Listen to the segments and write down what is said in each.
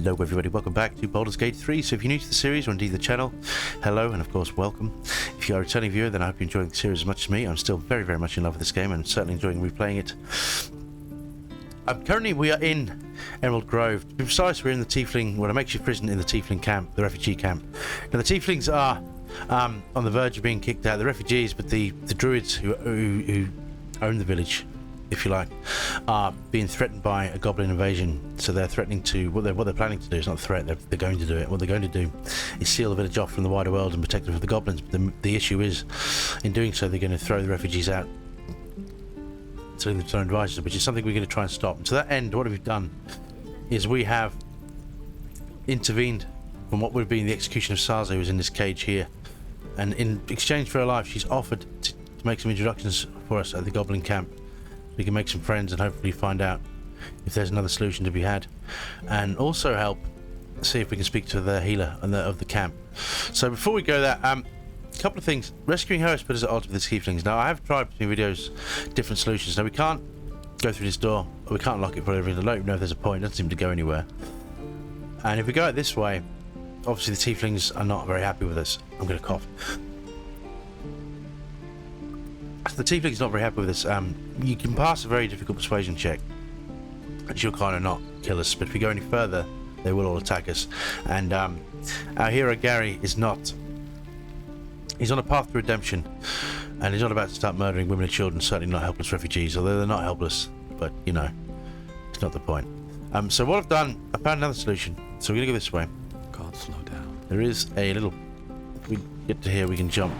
Hello everybody, welcome back to Baldur's Gate 3. So if you're new to the series or indeed the channel, hello and of course welcome. If you are a returning viewer, then I hope you're enjoying the series as much as me. I'm still very, very much in love with this game and certainly enjoying replaying it. Currently we are in Emerald Grove. To be precise, we're in the Tiefling, well, a makeshift prison in the Tiefling camp, the refugee camp. Now the Tieflings are on the verge of being kicked out, the refugees, but the druids who own the village, if you like, are being threatened by a goblin invasion. So they're threatening to, what they're planning to do is not a threat, they're going to do it. What they're going to do is seal the village off from the wider world and protect it from the goblins. But the issue is, in doing so, they're going to throw the refugees out to their own devices, which is something we're going to try and stop. And to that end, what we've done is we have intervened from what would have been the execution of Sazza, who was in this cage here. And in exchange for her life, she's offered to make some introductions for us at the goblin camp. We can make some friends and hopefully find out if there's another solution to be had, and also help see if we can speak to the healer of the camp. So before we go there, a couple of things. Rescuing her has put us at odds with the Tieflings. Now I have tried between videos different solutions. Now we can't go through this door, or we can't lock it for whatever reason. I don't even know if there's a point. It doesn't seem to go anywhere. And if we go it this way, obviously the Tieflings are not very happy with us. I'm going to cough. The Tiefling is not very happy with this. You can pass a very difficult persuasion check, and she'll kind of not kill us. But if we go any further, they will all attack us. And our hero Gary is not. He's on a path to redemption, and he's not about to start murdering women and children. Certainly not helpless refugees, although they're not helpless. But you know, it's not the point. So what I've done, I found another solution. So we're gonna go this way. Can't slow down. There is a little. If we get to here, we can jump.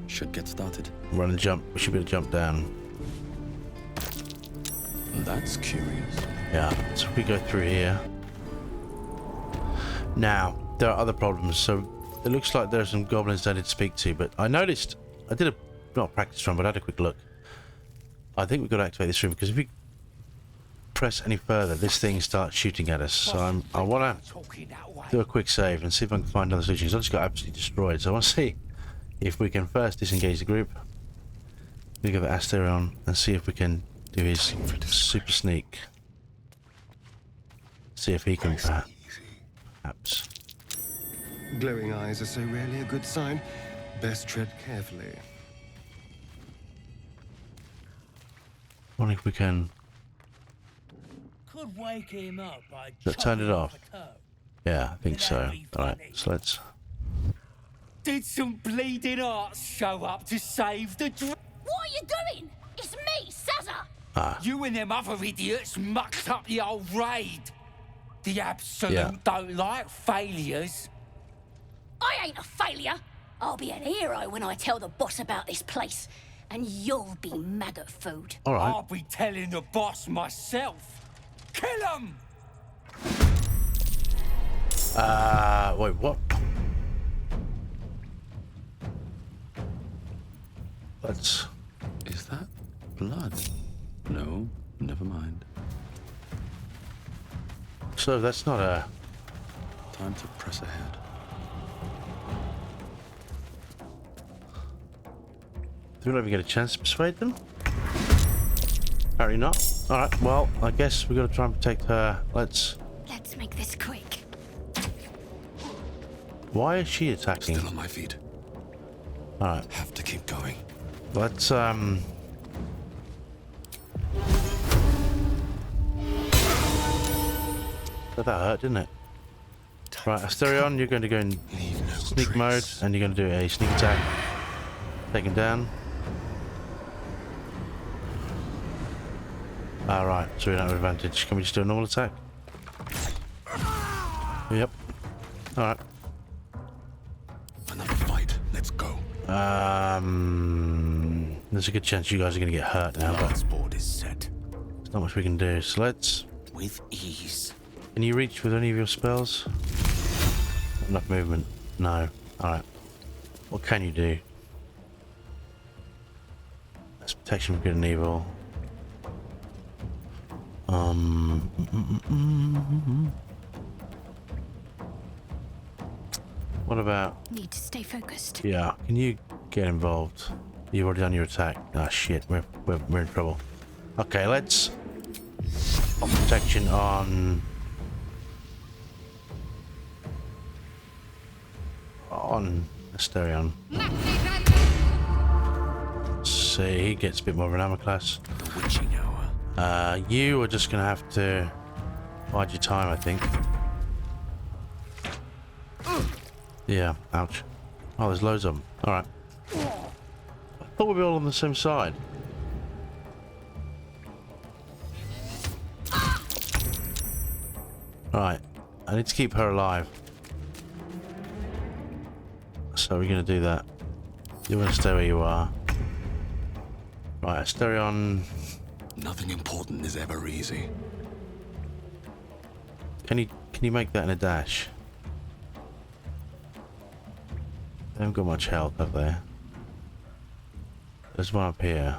Should get started. Run and jump. We should be able to jump down. That's curious. Yeah, so if we go through here. Now, there are other problems. So it looks like there are some goblins I did speak to, but I noticed, I did not a practice run, but I had a quick look. I think we've got to activate this room, because if we press any further, this thing starts shooting at us. So I want to do a quick save and see if I can find other solutions. I just got absolutely destroyed, so I want to see if we can first disengage the group. We go to Asterion and see if we can do his super sneak. See if he can perhaps. Glowing eyes are so rarely a good sign. Best tread carefully. Wonder if we can. Could wake him up by Turn it off. Yeah, I think so. Alright, so let's. Did some bleeding arts show up to save the What are you doing? It's me, Sazza! You and them other idiots mucked up the old raid. The Absolute don't like failures. I ain't a failure. I'll be an hero when I tell the boss about this place. And you'll be maggot food. Alright. I'll be telling the boss myself. Kill him! Wait, what? Let's. Is that blood? No, never mind. So that's not a. Time to press ahead. Do we ever get a chance to persuade them? Apparently not. Alright, well, I guess we've got to try and protect her. Let's make this quick. Why is she attacking? Still on my feet. Alright. Have to keep going. Let's That hurt, didn't it? Right, Asterion, you're going to go in sneak mode, and you're going to do a sneak attack. Take him down. Alright, so we don't have advantage. Can we just do a normal attack? Yep. Alright. Another fight. Let's go. There's a good chance you guys are going to get hurt now, but board is set. there's not much we can do. So let's. With ease. Can you reach with any of your spells? Not enough movement. No. Alright. What can you do? That's protection from good and evil. What about? Need to stay focused. Yeah. Can you get involved? You've already done your attack. Ah, shit. We're in trouble. Okay, let's. Protection on on Asterion. See, he gets a bit more of an armor class. The witching hour. You are just gonna have to bide your time, I think. Yeah, ouch. Oh, there's loads of them. Alright. I thought we'd be all on the same side. Right. I need to keep her alive. So we're gonna do that. You wanna stay where you are. Right, Asterion. Nothing important is ever easy. Can you make that in a dash? They haven't got much health up there. There's one up here.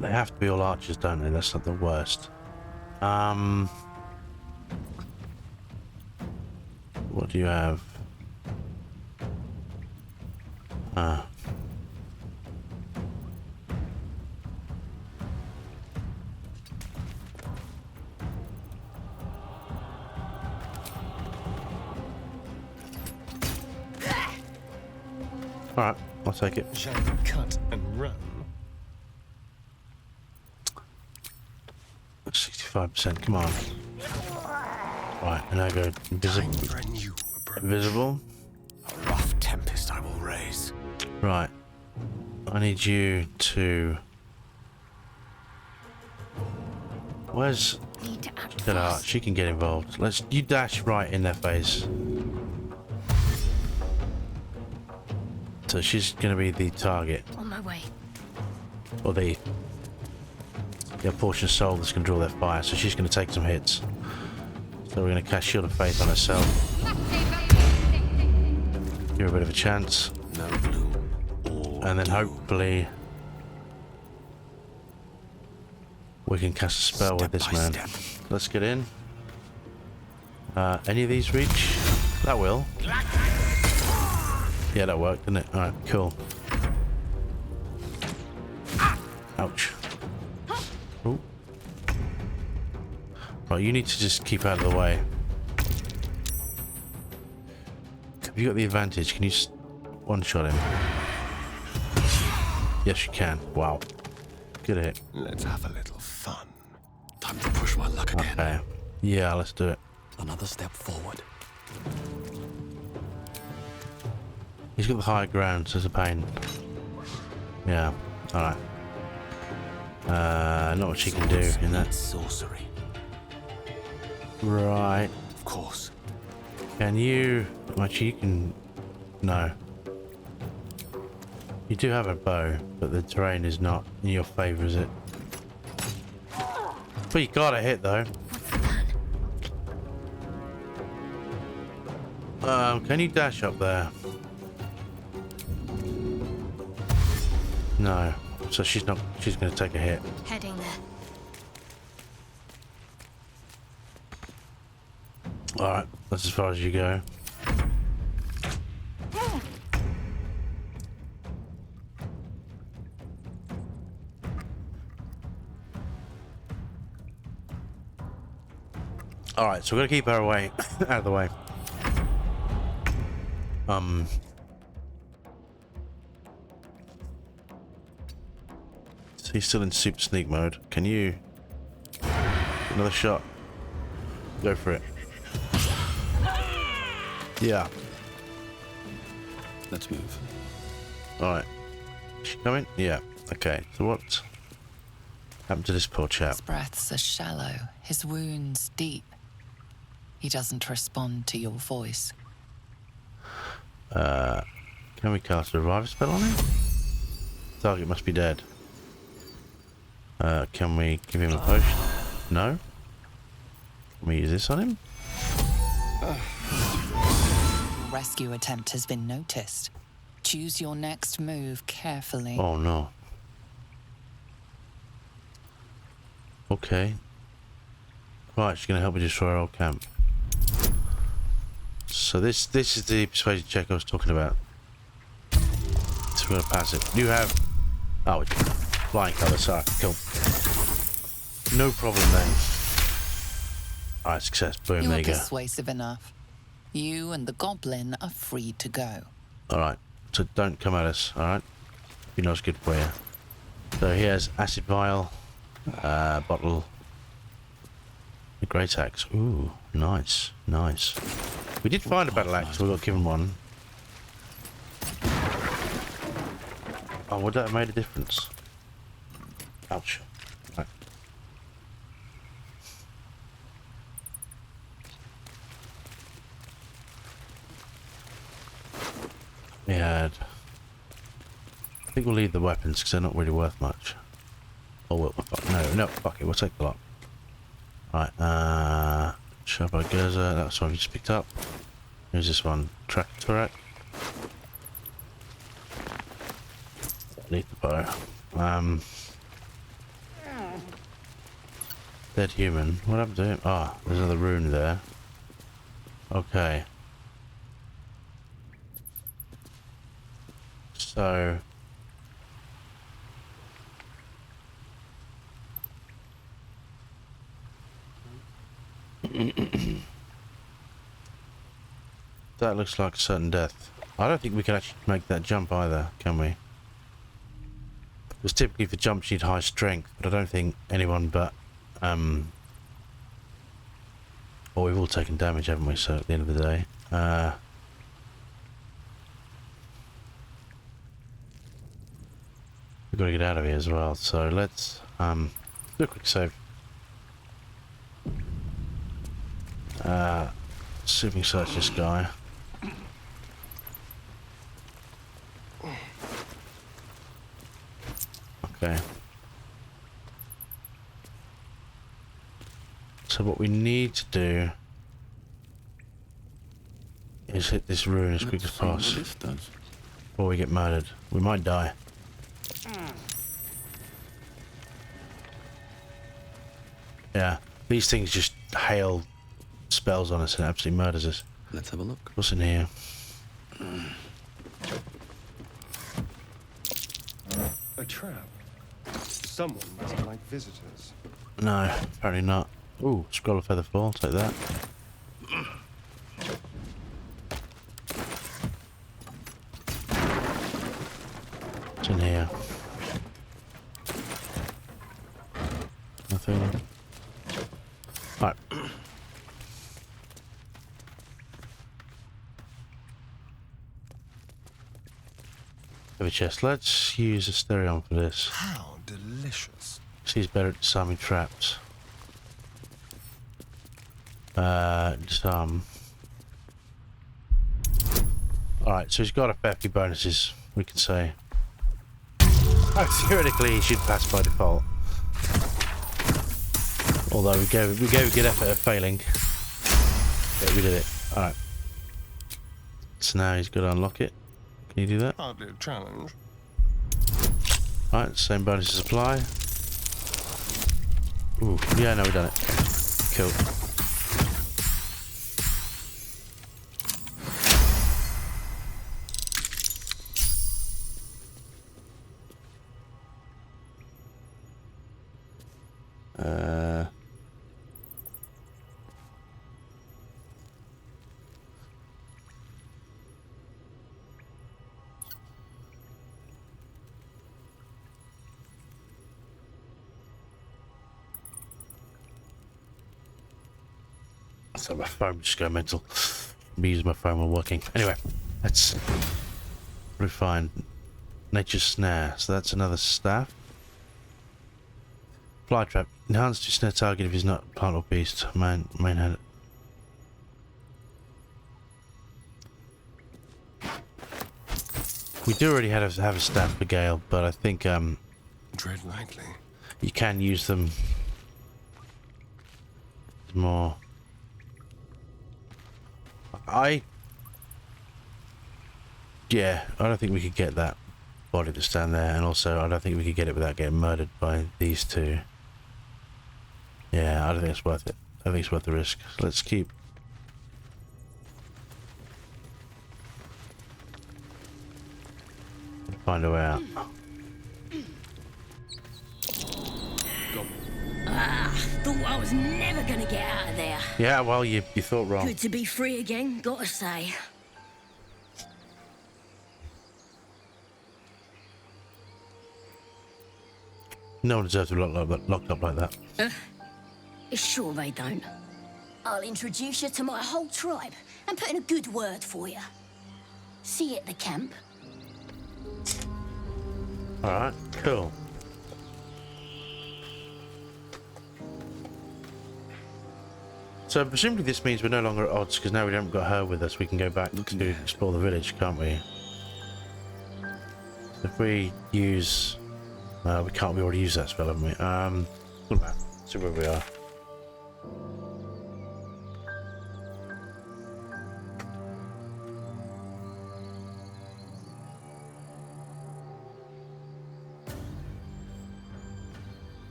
They have to be all archers, don't they? That's not the worst. What do you have? Alright, I'll take it. Shall we cut and run? 65%, come on. Right, and I go invisible. Time for a new approach. Invisible. A rough tempest I will raise. Right. I need you to... Where's... Need to act Get out. fast. She can get involved. You dash right in their face. So she's going to be the target. On my way. Or the portion of soul that's going to draw their fire. So she's going to take some hits. So we're going to cast Shield of Faith on herself. Give her a bit of a chance. No gloom. All And then doom. hopefully we can cast a spell with Step this by man. step. Let's get in. Any of these reach? That will. Yeah, that worked, didn't it? Alright, cool. Ouch. Ooh. Right, you need to just keep out of the way. Have you got the advantage? Can you one-shot him? Yes, you can. Wow. Good hit. Let's have a little fun. Time to push my luck again. Okay. Yeah, let's do it. Another step forward. He's got the higher ground, so it's a pain. Yeah. Alright. Not much he can do in that. Sorcery. Right. Of course. Can you... Actually, you can... No. You do have a bow, but the terrain is not in your favour, is it? But you gotta hit, though. Can you dash up there? No. So she's not... She's gonna take a hit. Heading there. Alright, that's as far as you go. Alright, so we're gonna keep her away out of the way. So he's still in super sneak mode. Can you... Another shot. Go for it. Yeah. Let's move. Alright. Is she coming? Yeah. Okay. So what happened to this poor chap? His breaths are shallow, his wounds deep. He doesn't respond to your voice. Can we cast a revive spell on him? Target must be dead. Can we give him a potion? No? Can we use this on him? Your rescue attempt has been noticed. Choose your next move carefully. Oh no. Okay. Right, she's gonna help me destroy our old camp. So this is the persuasion check I was talking about. So we're gonna pass it. You have... Oh, it's flying colour, sorry. Cool. No problem then. Alright, success. Boom, You're there you go. persuasive enough. You and the goblin are free to go. Alright, so don't come at us, alright? Be not good for you. So here's acid vial, bottle, the great axe. Ooh, nice, nice. We did find a battle axe, so we got given one. Oh, would that have made a difference? Ouch. Right. We had... I think we'll leave the weapons because they're not really worth much. Oh, well, fuck, no, fuck it, we'll take the lot. Right, Shabba Gerza, that's one we just picked up. Here's this one, Tractorak. Need the bow. Dead human. What happened to him? Ah, there's another rune there. Okay. So... that looks like certain death. I don't think we can actually make that jump either, can we? Because typically for jumps you need high strength, but I don't think anyone but... well, we've all taken damage, haven't we, so at the end of the day. We've got to get out of here as well, so let's do a quick save. See if we can search this guy. Okay. So what we need to do is hit this rune as quick as possible before we get murdered. We might die. Yeah, these things just hail spells on us and absolutely murders us. Let's have a look. What's in here? A trap. Someone must like visitors. No, apparently not. Ooh, scroll of feather fall, take that. What's in here? Nothing. Right. Have a chest. Let's use a Stereon for this. How delicious. She's better at disarming traps. Disarm. Alright, so he's got a fair few bonuses, we can say. Oh, theoretically he should pass by default. Although we gave a good effort at failing. Yeah, we did it. Alright. So now he's got to unlock it. Can you do that? Hardly a challenge. Alright, same bonuses apply. Ooh, yeah, no, we've done it. Cool. So my phone just go mental. Me using my phone while working. Anyway, let's refine nature's snare. So that's another staff. Fly trap. Enhanced to snare target if he's not plant or beast. Main head. We do already have a staff for Gale, but I think Tread lightly. you can use them more. Yeah, I don't think we could get that body to stand there, and also I don't think we could get it without getting murdered by these two. Yeah, I don't think it's worth it. I think it's worth the risk. So let's keep. Find a way out. Thought I was never gonna get out of there. Yeah, well, you thought wrong. Good to be free again, gotta say. No one deserves to be locked up like that. Sure they don't. I'll introduce you to my whole tribe and put in a good word for you. See you at the camp. Alright, cool. So presumably this means we're no longer at odds because now we haven't got her with us. We can go back to explore the village, can't we? If we use... we can't, we already used that spell, haven't we? Look at that. See where we are.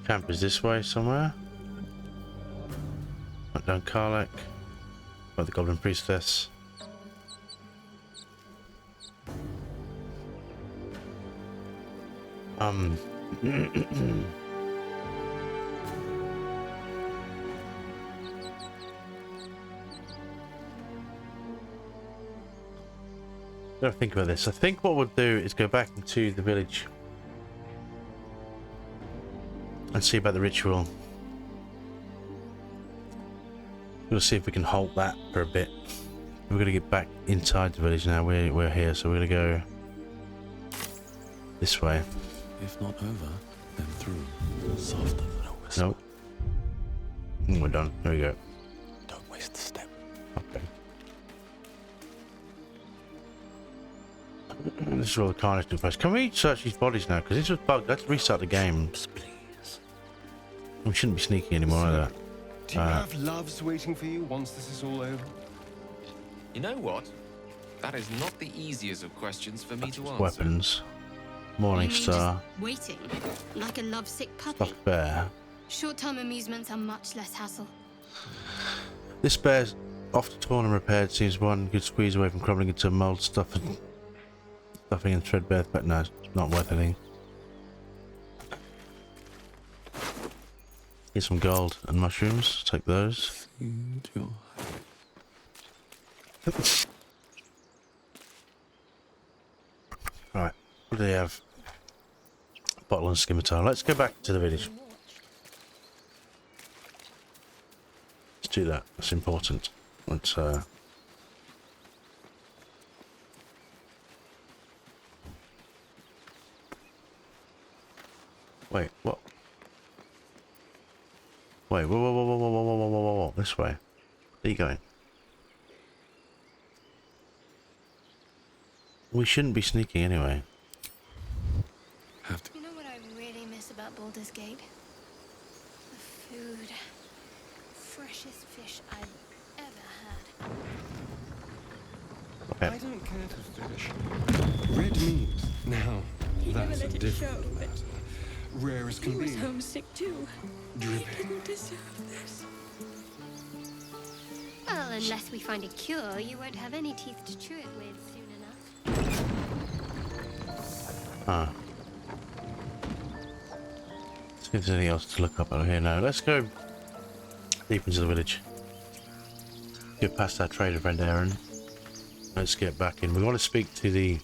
Camp is this way somewhere. Went down Karlak. By the Goblin Priestess. Don't think about this. I think what we'll do is go back into the village and see about the ritual. We'll see if we can halt that for a bit. We're gonna get back inside the village now. We're here, so we're gonna go this way. If not over, then through. Softer than a whistle. Nope. We're done. There we go. Don't waste a step. Okay. This is all the carnage took place. Can we search these bodies now? Because this was bugged. Let's restart the game. Please. We shouldn't be sneaky anymore either. Do you have loves waiting for you once this is all over? You know what? That is not the easiest of questions for me to answer. Weapons. Morning Star. Waiting, like a lovesick puppy. Stuffed bear. Short-term amusements are much less hassle. This bear's often torn and repaired. Seems one good squeeze away from crumbling into mold stuffing and threadbare. But no, it's not worth anything. Here's some gold and mushrooms. Take those. Right, what do they have? Bottle and scimitar. Let's go back to the village. Let's do that. That's important. Let's wait, what? Wait, whoa. This way. Where are you going? We shouldn't be sneaking anyway. Have to. You know what I really miss about Baldur's Gate? The food. Freshest fish I've ever had. Okay. I don't care to fish. Red meat. Now, that's a different matter. Rare as can be. Homesick too. Dripping. Didn't deserve this. Well, unless we find a cure, you won't have any teeth to chew it with soon enough. Ah. Let's see if there's anything else to look up over here now. Let's go deep into the village. Get past our trader friend Aaron. Let's get back in. We want to speak to the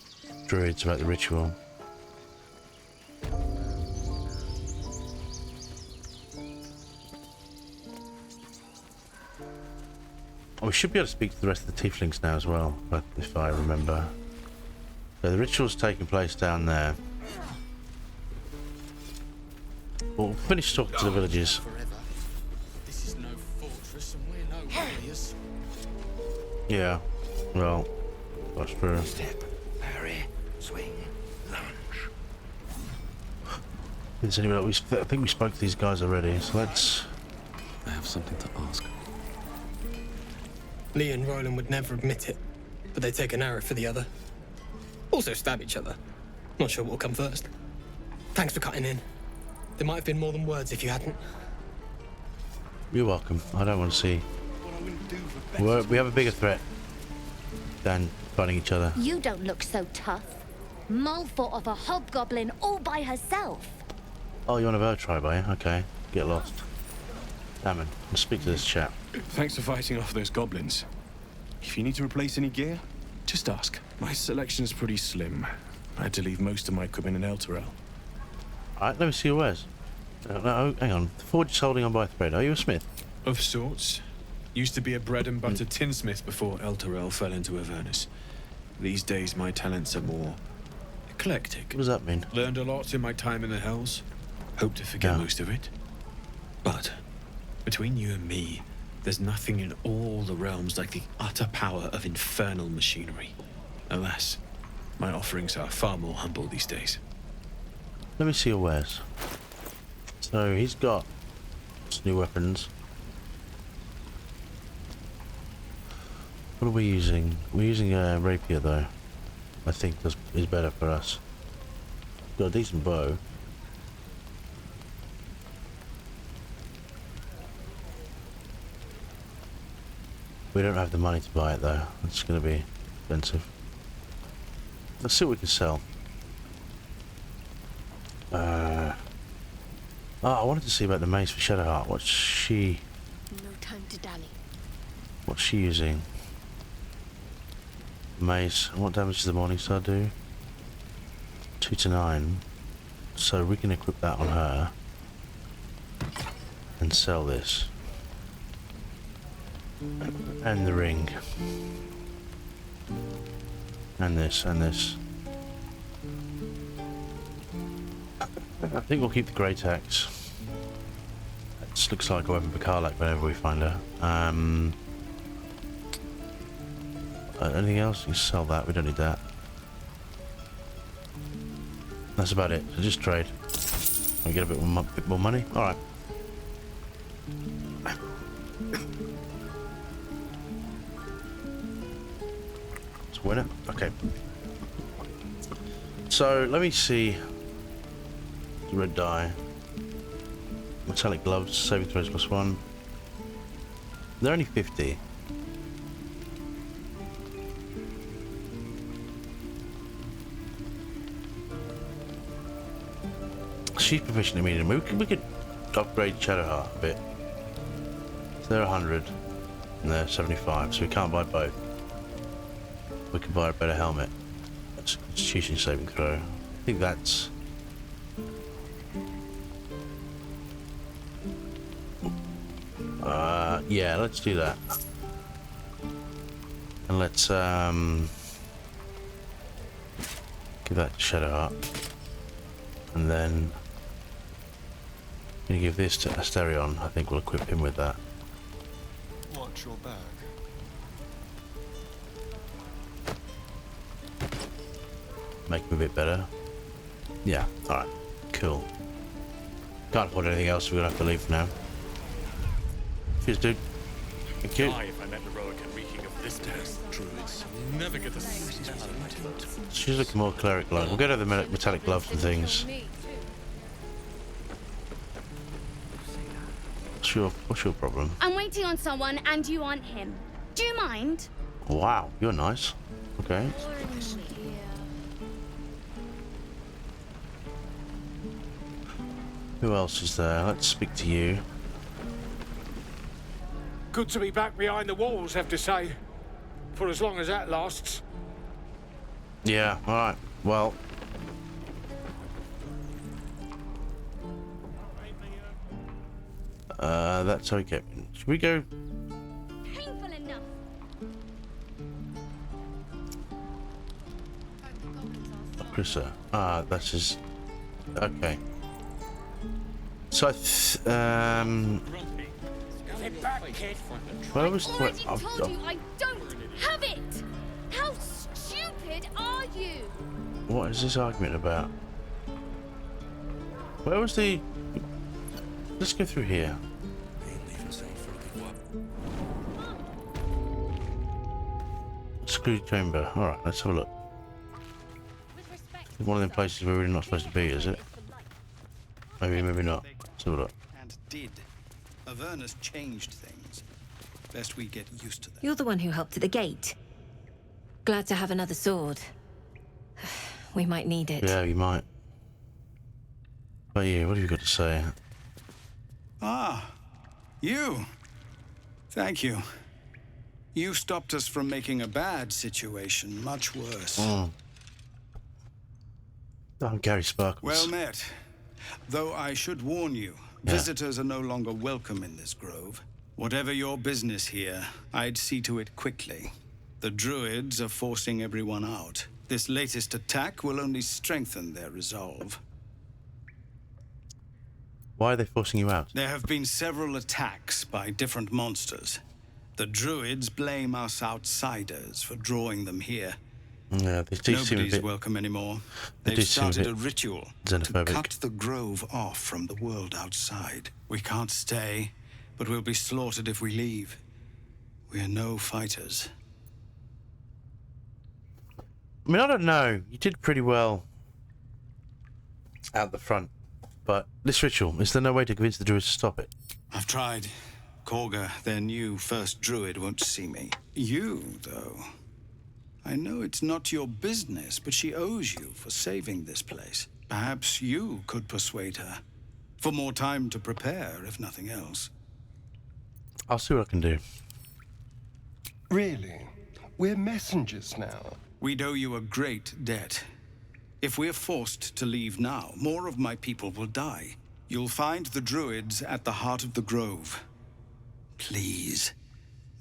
druids about the ritual. We should be able to speak to the rest of the tieflings now as well, but if I remember. So the ritual's taking place down there. We'll finish talking to the villagers. This is no fortress and we're no warriors. Yeah, well, that's true. Step, parry, swing, lunge. Is anybody else? I think we spoke to these guys already, so let's... I have something to ask. Lee and Roland would never admit it, but they take an arrow for the other. Also stab each other. Not sure what will come first. Thanks for cutting in. There might have been more than words if you hadn't. You're welcome. I don't want to see... We have a bigger threat than fighting each other. You don't look so tough. Mole fought off a hobgoblin all by herself. Oh, you're one of her tribe, are you? Okay. Get lost. Damn it. Let's speak to this chap. Thanks for fighting off those goblins. If you need to replace any gear, just ask. My selection's pretty slim. I had to leave most of my equipment in Elturel. Alright, let me see your wares. No, hang on. The forge is holding on by a thread. Are you a smith? Of sorts. Used to be a bread and butter tinsmith before Elturel fell into Avernus. These days my talents are more eclectic. What does that mean? Learned a lot in my time in the Hells. Hope to forget most of it. But between you and me, there's nothing in all the realms like the utter power of infernal machinery. Alas, my offerings are far more humble these days. Let me see your wares. So he's got some new weapons. What are we using? We're using a rapier though. I think is better for us. Got a decent bow. We don't have the money to buy it though. It's going to be expensive. Let's see what we can sell. I wanted to see about the mace for Shadowheart. What's she using? Mace. And what damage does the Morningstar do? 2 to 9. So we can equip that on her and sell this. And the ring. And this, and this. I think we'll keep the Great Axe. This looks like a weapon for Karlak whenever we find her. Anything else? You can sell that, we don't need that. That's about it, so just trade. And get a bit more money? Alright. Let's win it. Okay. So, let me see. Red dye. Metallic gloves, saving throws +1. They're only 50. She's proficient immediately. We could upgrade Shadowheart a bit. So they're 100 and they're 75, so we can't buy both. We can buy a better helmet. That's a Constitution saving throw. I think that's... yeah, let's do that. And let's give that to Shadowheart. And then I'm gonna give this to Asterion. I think we'll equip him with that. Watch your back. Make him a bit better. Yeah, alright. Cool. Can't afford anything else, so we're gonna have to leave for now. Cheers, dude. Thank you. If I met the Roic and reeking of this test, druids never get the smell of it. She's looking more cleric-like. We'll get her the metallic gloves and things. What's your problem? I'm waiting on someone and you aren't him. Do you mind? Wow, you're nice. Okay. Who else is there? Let's speak to you. Good to be back behind the walls, have to say. For as long as that lasts. Yeah, alright. Well. That's okay. Should we go? Painful enough. Chrissa. That's his. Okay. So where was I already told you I don't have it. How stupid are you? What is this argument about? Where was the? Let's go through here. Screwed chamber. All right, let's have a look. One of them places where we're really not supposed to be, is it? Maybe, maybe not. Let's have a look. And did. Avernus changed things. Best we get used to that. You're the one who helped at the gate. Glad to have another sword. We might need it. Yeah, you might. What about you? What have you got to say? Ah, you. Thank you. You stopped us from making a bad situation much worse. I'm Gary Sparkles. Well met. Though I should warn you, visitors are no longer welcome in this grove. Whatever your business here, I'd see to it quickly. The druids are forcing everyone out. This latest attack will only strengthen their resolve. Why are they forcing you out? There have been several attacks by different monsters. The druids blame us outsiders for drawing them here. Yeah, they do seem a Nobody's bit welcome anymore. They do They've seem a started bit a ritual xenophobic. to cut the grove off from the world outside. We can't stay, but we'll be slaughtered if we leave. We're no fighters. I mean, I don't know. You did pretty well out the front, but this ritual, is there no way to convince the druids to stop it? I've tried. Korga, their new first druid, won't see me. You, though. I know it's not your business, but she owes you for saving this place. Perhaps you could persuade her. For more time to prepare, if nothing else. I'll see what I can do. Really? We're messengers now. We'd owe you a great debt. If we're forced to leave now, more of my people will die. You'll find the druids at the heart of the grove. Please,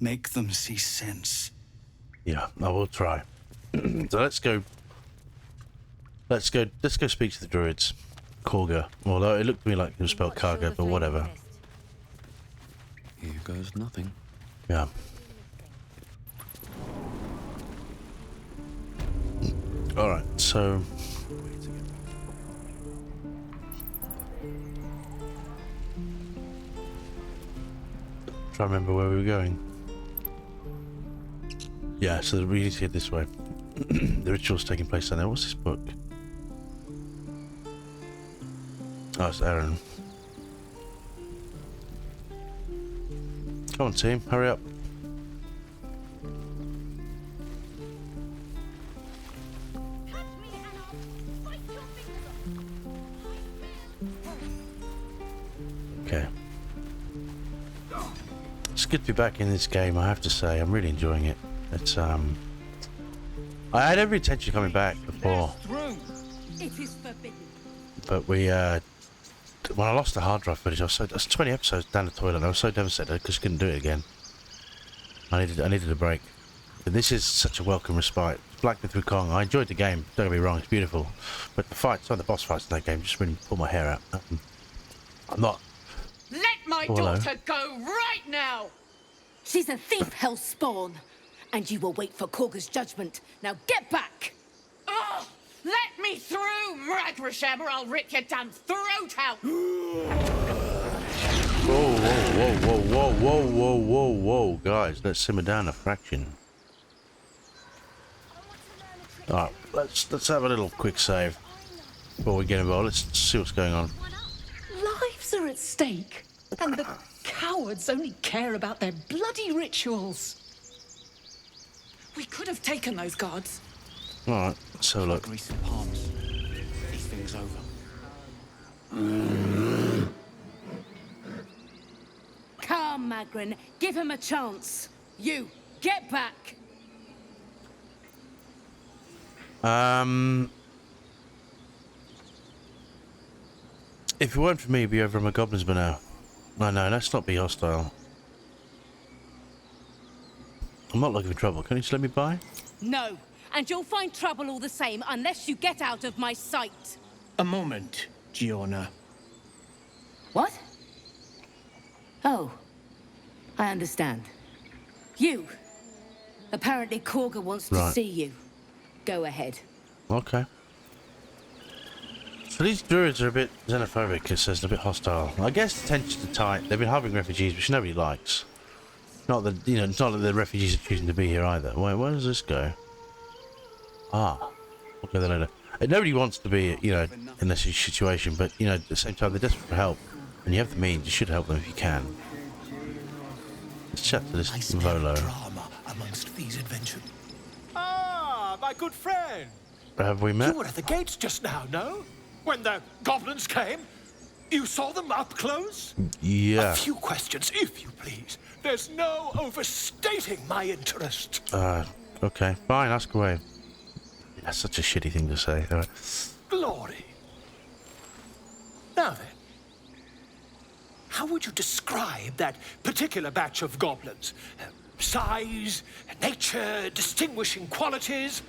make them see sense. Yeah, I will try. So let's go speak to the druids. Korga. Although it looked to me like it was spelled Karga, but whatever. Here goes nothing. Yeah. Alright, so try to remember where we were going. Yeah, so we need to get this way. The ritual's taking place down there. What's this book? Oh, it's Aaron. Come on, team, hurry up. Okay. It's good to be back in this game, I have to say. I'm really enjoying it. It's I had every intention of coming back before, but we when I lost the hard drive footage, I was 20 episodes down the toilet and I was so devastated because I couldn't do it again. I needed a break. But this is such a welcome respite. Black Myth Wukong, I enjoyed the game, don't get me wrong, it's beautiful, but the fights, some of the boss fights in that game just really pulled my hair out. I'm not. Let my daughter go right now! She's a thief, hellspawn, and you will wait for Korga's judgment. Now get back! Oh, let me through, Mragrasham, or I'll rip your damn throat out! Whoa, guys, let's simmer down a fraction. Alright, let's have a little quick save before we get involved. Let's see what's going on. Lives are at stake, and the cowards only care about their bloody rituals. We could have taken those gods. Alright, let's have a look. Grease and palms. This thing's over. Come, Magrin, give him a chance. You, get back! If it weren't for me, it'd be over on my goblins by now. No, let's not be hostile. I'm not looking for trouble. Can you just let me by? No, and you'll find trouble all the same unless you get out of my sight. A moment, Giorna. What? Oh, I understand. You. Apparently Korga wants to see you. Go ahead. Okay. So these druids are a bit xenophobic, it says, a bit hostile. I guess the tensions are tight. They've been harboring refugees, which nobody likes. Not that, you know, it's not that the refugees are choosing to be here either. Wait, where does this go? Ah. Okay, then later. Nobody wants to be, you know, in this situation, but, you know, at the same time, they're desperate for help. And you have the means, you should help them if you can. Let's chat to this Volo. Amongst these adventures. Ah, my good friend. Have we met? You were at the gates just now, no? When the goblins came? You saw them up close? Yeah. A few questions, if you please. There's no overstating my interest. Okay, fine, ask away. That's such a shitty thing to say. Glory. Now then, how would you describe that particular batch of goblins? Size, nature, distinguishing qualities?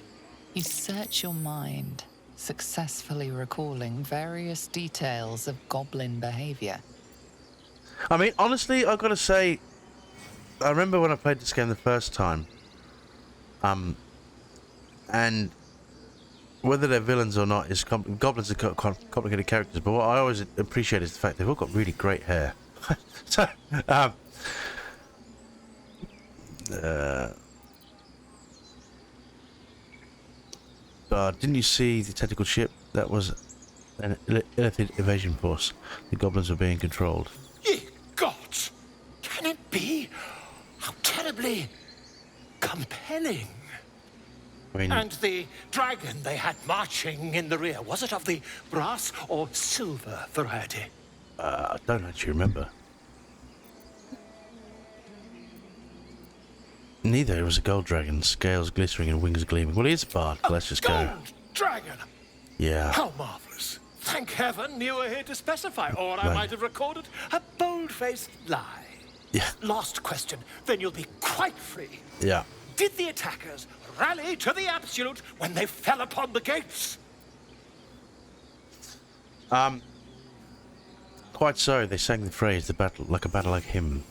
You search your mind, successfully recalling various details of goblin behavior. I mean, honestly, I've got to say, I remember when I played this game the first time, and whether they're villains or not, is goblins are complicated characters, but what I always appreciate is the fact they've all got really great hair. So, didn't you see the tentacle ship? That was an illicit evasion force. The goblins were being controlled. Ye gods! Can it be? How terribly compelling. I mean, And the dragon they had marching in the rear, was it of the brass or silver variety? I don't actually remember. Neither. It was a gold dragon, scales glittering and wings gleaming. Well, he is a bard. Let's just go. Gold dragon! Yeah. How marvelous. Thank heaven you were here to specify, or I Right. might have recorded a bold-faced lie. Yeah. Last question, then you'll be quite free. Yeah. Did the attackers rally to the absolute when they fell upon the gates? Quite so. They sang the phrase, "The battle, like a battle like him,"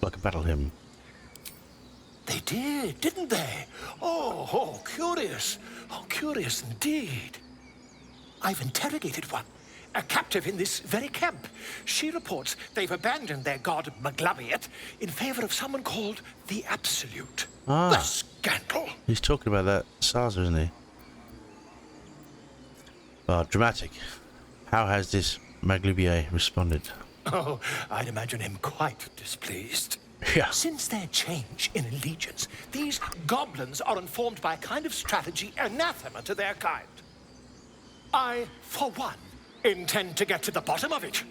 like a battle hymn. They did, didn't they? Oh, curious. Oh, curious indeed. I've interrogated one, a captive in this very camp. She reports they've abandoned their god Maglabiet in favor of someone called the Absolute. Ah. The scandal. He's talking about that Sazza, isn't he? Dramatic. How has this Maglabiet responded? Oh, I'd imagine him quite displeased. Yeah. Since their change in allegiance, these goblins are informed by a kind of strategy anathema to their kind. I, for one, intend to get to the bottom of it.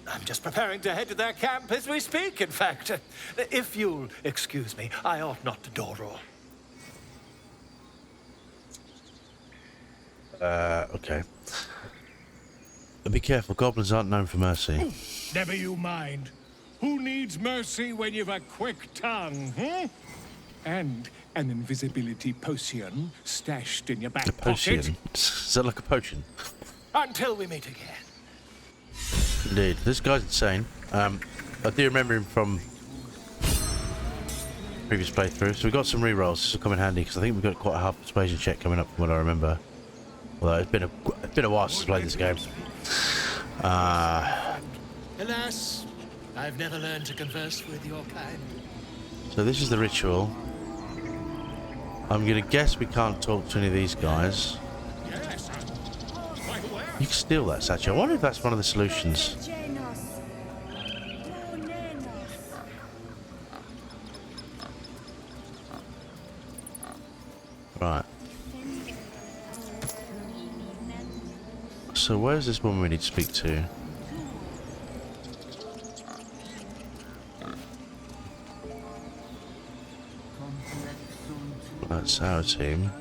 I'm just preparing to head to their camp as we speak, in fact. If you'll excuse me, I ought not to door roll. Okay. But be careful, goblins aren't known for mercy. Never you mind. Who needs mercy when you've a quick tongue, And an invisibility potion stashed in your back A potion? pocket. Is that like a potion? Until we meet again. Indeed. This guy's insane. I do remember him from previous playthrough, so we've got some rerolls. This will come in handy, because I think we've got quite a half persuasion check coming up from what I remember. Although it's been a while since I played this game. Alas, I've never learned to converse with your kind. So this is the ritual. I'm going to guess we can't talk to any of these guys. Yes, I'm quite aware. You can steal that statue. I wonder if that's one of the solutions. Right. So where's this woman we need to speak to? That's our team.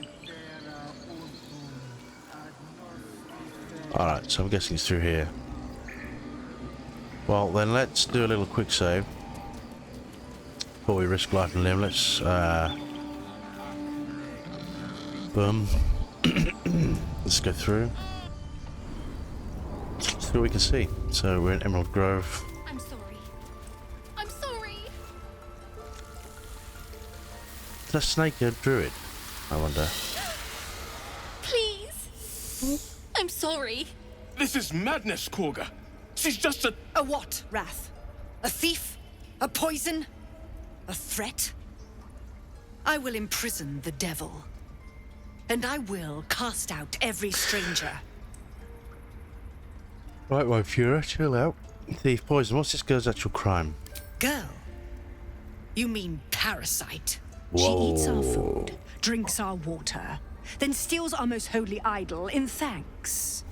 Alright, so I'm guessing it's through here. Well, then let's do a little quick save. Before we risk life and limb, let's, boom. Let's go through. See what we can see. So we're in Emerald Grove. I'm sorry. I'm sorry. Is that snake a druid? I wonder. Please. I'm sorry. This is madness, Korga. She's just a... A what, Wrath? A thief? A poison? A threat? I will imprison the devil. And I will cast out every stranger. Right, my Fuhrer, chill out. Thief, poison, what's this girl's actual crime? Girl? You mean parasite? Whoa. She eats our food, drinks our water, then steals our most holy idol in thanks.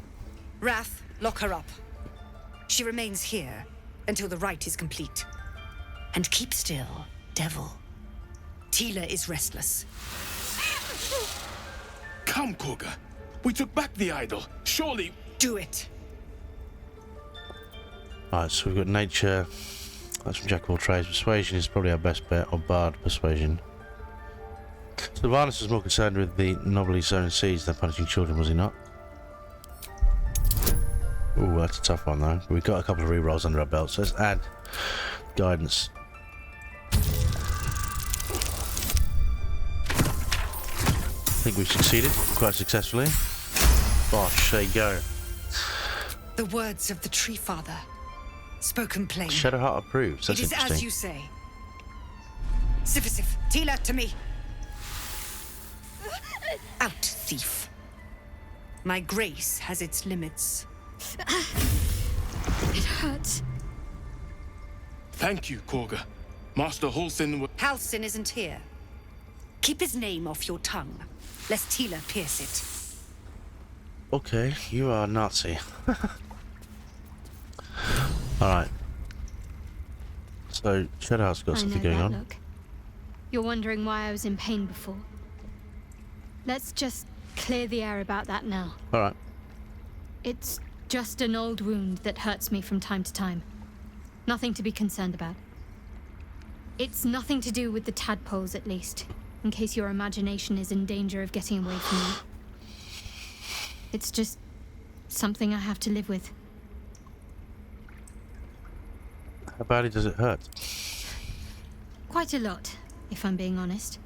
Wrath, lock her up. She remains here until the rite is complete. And keep still, devil. Tila is restless. Come, Koga. We took back the idol. Surely... Do it. Alright, so we've got nature. That's from Jack of all trades. Persuasion is probably our best bet, or bard persuasion. Sylvanus was more concerned with the novelty sown seeds than punishing children, was he not? Ooh, that's a tough one though. We've got a couple of rerolls under our belts. So let's add guidance. I think we've succeeded quite successfully. Bosh, there you go. The words of the Tree Father, spoken plain. Shadowheart approves. That's it is interesting. as you say. Sifisif, Tila, to me. Out, thief. My grace has its limits. It hurts. Thank you, Koga. Master Halsin... Halsin isn't here. Keep his name off your tongue, lest Tila pierce it. Okay, you are Nazi. Alright. So, Shadowheart's got something going on. Look. You're wondering why I was in pain before. Let's just clear the air about that now. Alright. It's just an old wound that hurts me from time to time. Nothing to be concerned about. It's nothing to do with the tadpoles, at least, in case your imagination is in danger of getting away from you. It's just something I have to live with. How badly does it hurt? Quite a lot, if I'm being honest.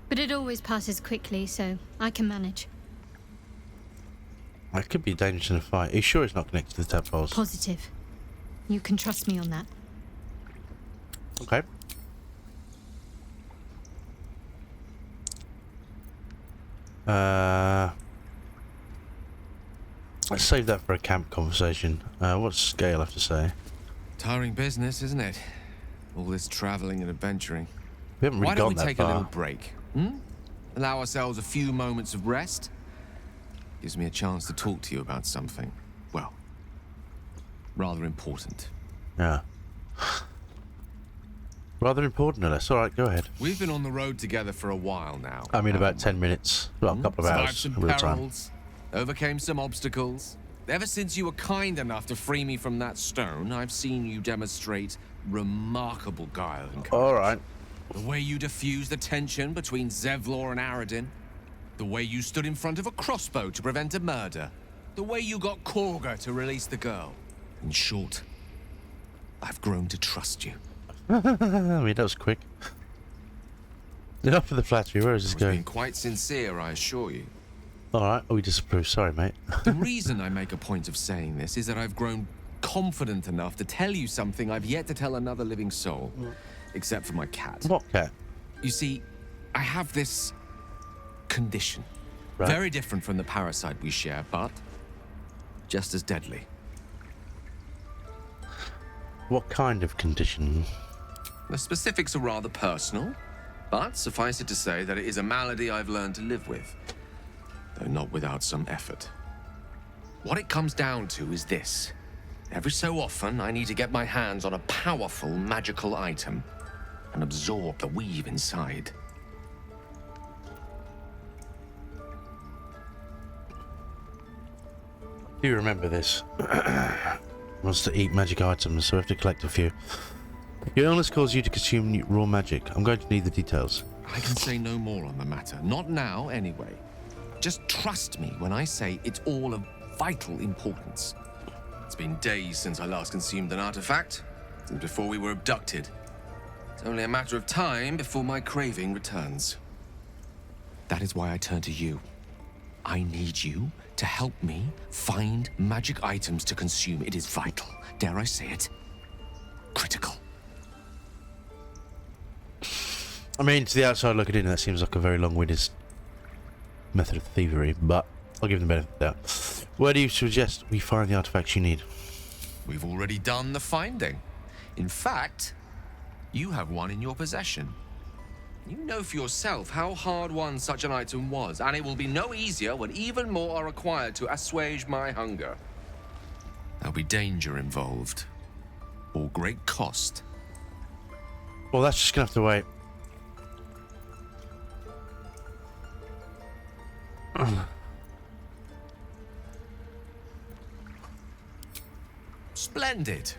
But it always passes quickly, so I can manage. It could be dangerous in a fight. Are you sure it's not connected to the tadpoles? Positive. You can trust me on that. Okay. Let's save that for a camp conversation. What's Gale have to say? Tiring business, isn't it? All this traveling and adventuring. We haven't really Why don't gone we that take a far. little break? Allow ourselves a few moments of rest? Gives me a chance to talk to you about something, well, rather important. Yeah. Rather important, no less. Alright, go ahead. We've been on the road together for a while now. I mean, about 10 minutes. Well, a couple of Survived hours. some Real time. perils, overcame some obstacles. Ever since you were kind enough to free me from that stone, I've seen you demonstrate remarkable guile and courage. Alright. The way you diffused the tension between Zevlor and Aradin. The way you stood in front of a crossbow to prevent a murder. The way you got Korga to release the girl. In short, I've grown to trust you. I mean, that was quick. Enough of the flattery. Where is this going? Being quite sincere, I assure you. Alright, we disapprove. Sorry, mate. The reason I make a point of saying this is that I've grown confident enough to tell you something I've yet to tell another living soul. Except for my cat. What cat? You see, I have this condition. Right. Very different from the parasite we share, but just as deadly. What kind of condition? The specifics are rather personal, but suffice it to say that it is a malady I've learned to live with, though not without some effort. What it comes down to is this. Every so often, I need to get my hands on a powerful magical item and absorb the weave inside. Do you remember this? Wants to eat magic items, so we have to collect a few. Your illness caused you to consume raw magic. I'm going to need the details. I can say no more on the matter. Not now, anyway. Just trust me when I say it's all of vital importance. It's been days since I last consumed an artifact, since before we were abducted. It's only a matter of time before my craving returns. That is why I turn to you. I need you to help me find magic items to consume. It is vital. Dare I say it? Critical. I mean, to the outside looking in, that seems like a very long-winded method of thievery, but I'll give them the benefit of the doubt. Where do you suggest we find the artifacts you need? We've already done the finding. In fact, you have one in your possession. You know for yourself how hard won such an item was, and it will be no easier when even more are required to assuage my hunger. There'll be danger involved, or great cost. Well, that's just gonna have to wait. Splendid.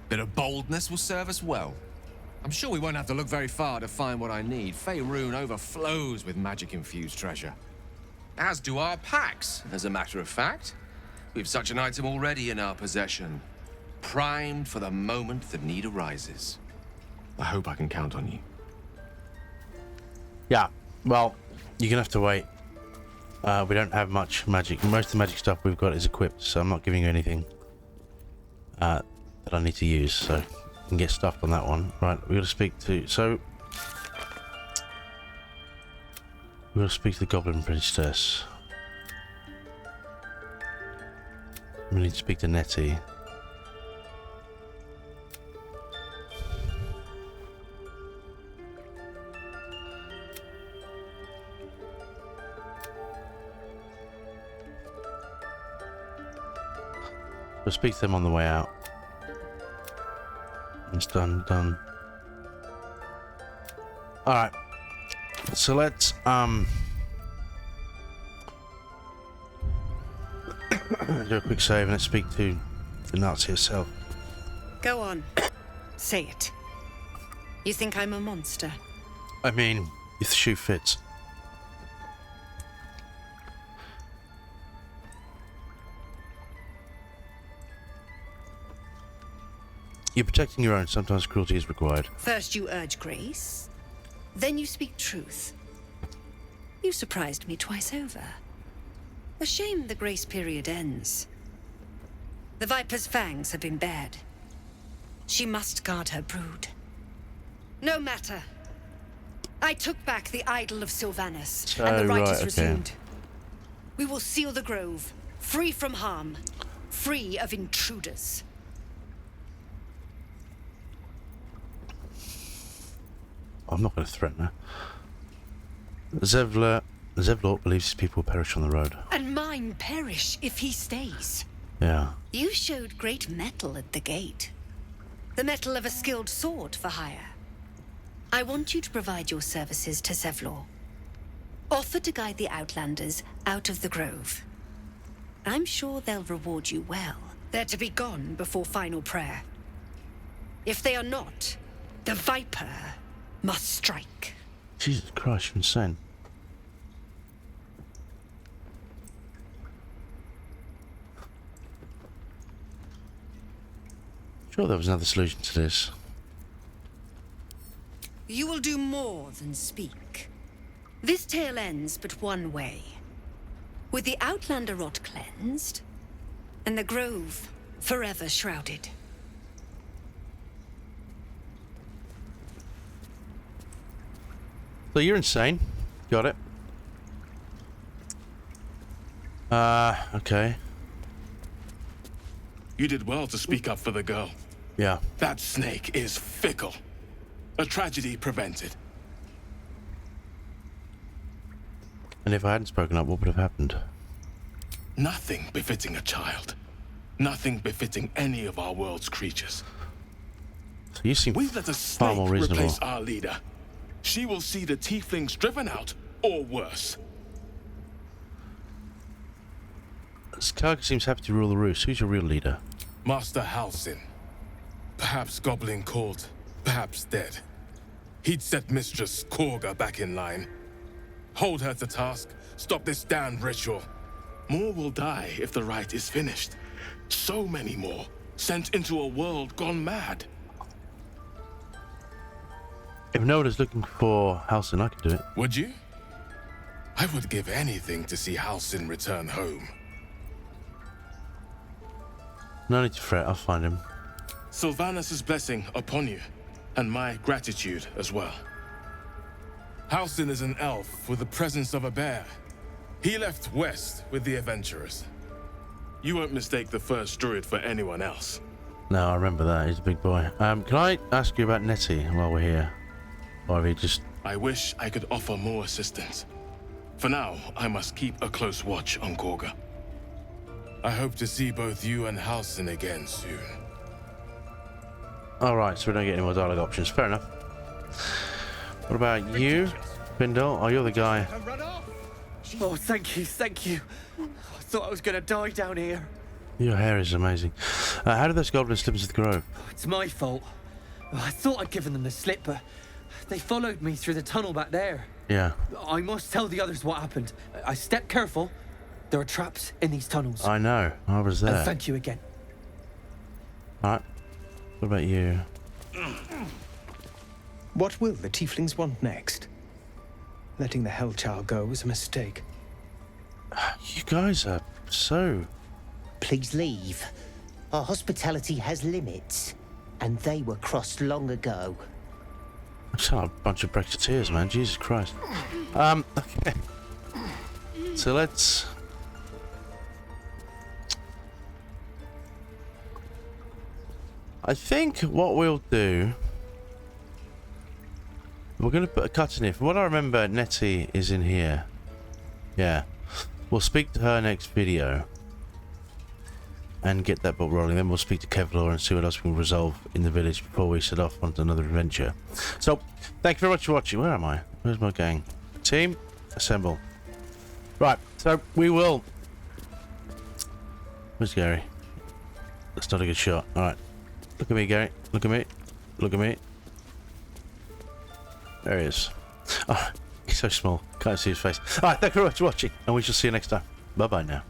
Bit of boldness will serve us well. I'm sure we won't have to look very far to find what I need. Faerun overflows with magic-infused treasure. As do our packs, as a matter of fact. We've such an item already in our possession. Primed for the moment the need arises. I hope I can count on you. Yeah, well, you're gonna have to wait. We don't have much magic. Most of the magic stuff we've got is equipped, so I'm not giving you anything that I need to use, so you can get stuffed on that one. Right, we're gonna speak to... So... we're gonna speak to the Goblin Princess. We need to speak to Nettie. We'll speak to them on the way out. It's done. Alright. So let's do a quick save and let's speak to the Nazi herself. Go on. Say it. You think I'm a monster? I mean, if the shoe fits. You're protecting your own. Sometimes cruelty is required. First you urge grace, then you speak truth. You surprised me twice over. A shame the grace period ends. The Viper's fangs have been bared. She must guard her brood. No matter. I took back the idol of Sylvanus, and the right is resumed. We will seal the grove, free from harm, free of intruders. I'm not going to threaten her. Zevlor believes his people will perish on the road. And mine perish if he stays. Yeah. You showed great mettle at the gate. The mettle of a skilled sword for hire. I want you to provide your services to Zevlor. Offer to guide the Outlanders out of the grove. I'm sure they'll reward you well. They're to be gone before final prayer. If they are not, the Viper must strike. Jesus Christ, you're insane. Sure, there was another solution to this. You will do more than speak. This tale ends but one way. With the Outlander rot cleansed, and the grove forever shrouded. So you're insane. Got it. Okay. You did well to speak up for the girl. Yeah. That snake is fickle. A tragedy prevented. And if I hadn't spoken up, what would have happened? Nothing befitting a child. Nothing befitting any of our world's creatures. So you seem We've let a far more snake reasonable. replace our leader. She will see the tieflings driven out, or worse. Skarga seems happy to rule the roost. Who's your real leader? Master Halsin. Perhaps goblin called, perhaps dead. He'd set Mistress Korga back in line. Hold her to task, stop this damned ritual. More will die if the rite is finished. So many more, sent into a world gone mad. If no one is looking for Halsin, I could do it. Would you? I would give anything to see Halsin return home. No need to fret, I'll find him. Sylvanus' blessing upon you, and my gratitude as well. Halsin is an elf with the presence of a bear. He left west with the adventurers. You won't mistake the first druid for anyone else. No, I remember that. He's a big boy. Can I ask you about Nettie while we're here? Or have you just... I wish I could offer more assistance. For now, I must keep a close watch on Korga. I hope to see both you and Halsin again soon. Alright, so we don't get any more dialogue options. Fair enough. What about you, Bindle? Oh, you're the guy. Oh, thank you, thank you. I thought I was going to die down here. Your hair is amazing. How did those goblins slip into the grove? It's my fault. I thought I'd given them the slip, but they followed me through the tunnel back there. Yeah. I must tell the others what happened. I stepped careful. There are traps in these tunnels. I know. I was there. And thank you again. Alright. What about you? What will the tieflings want next? Letting the Hellchild go was a mistake. You guys are so... Please leave. Our hospitality has limits, and they were crossed long ago. I sound like a bunch of Brexiteers, man. Jesus Christ. Okay. So let's... I think what we'll do... We're going to put a cut in here. From what I remember, Nettie is in here. Yeah. We'll speak to her next video. And get that ball rolling. Then we'll speak to Kevlar and see what else we can resolve in the village before we set off on another adventure. So, thank you very much for watching. Where am I? Where's my gang? Team, assemble. Right, so we will... Where's Gary? That's not a good shot. Alright. Look at me, Gary. Look at me. Look at me. There he is. Oh, he's so small. Can't see his face. Alright, thank you very much for watching. And we shall see you next time. Bye-bye now.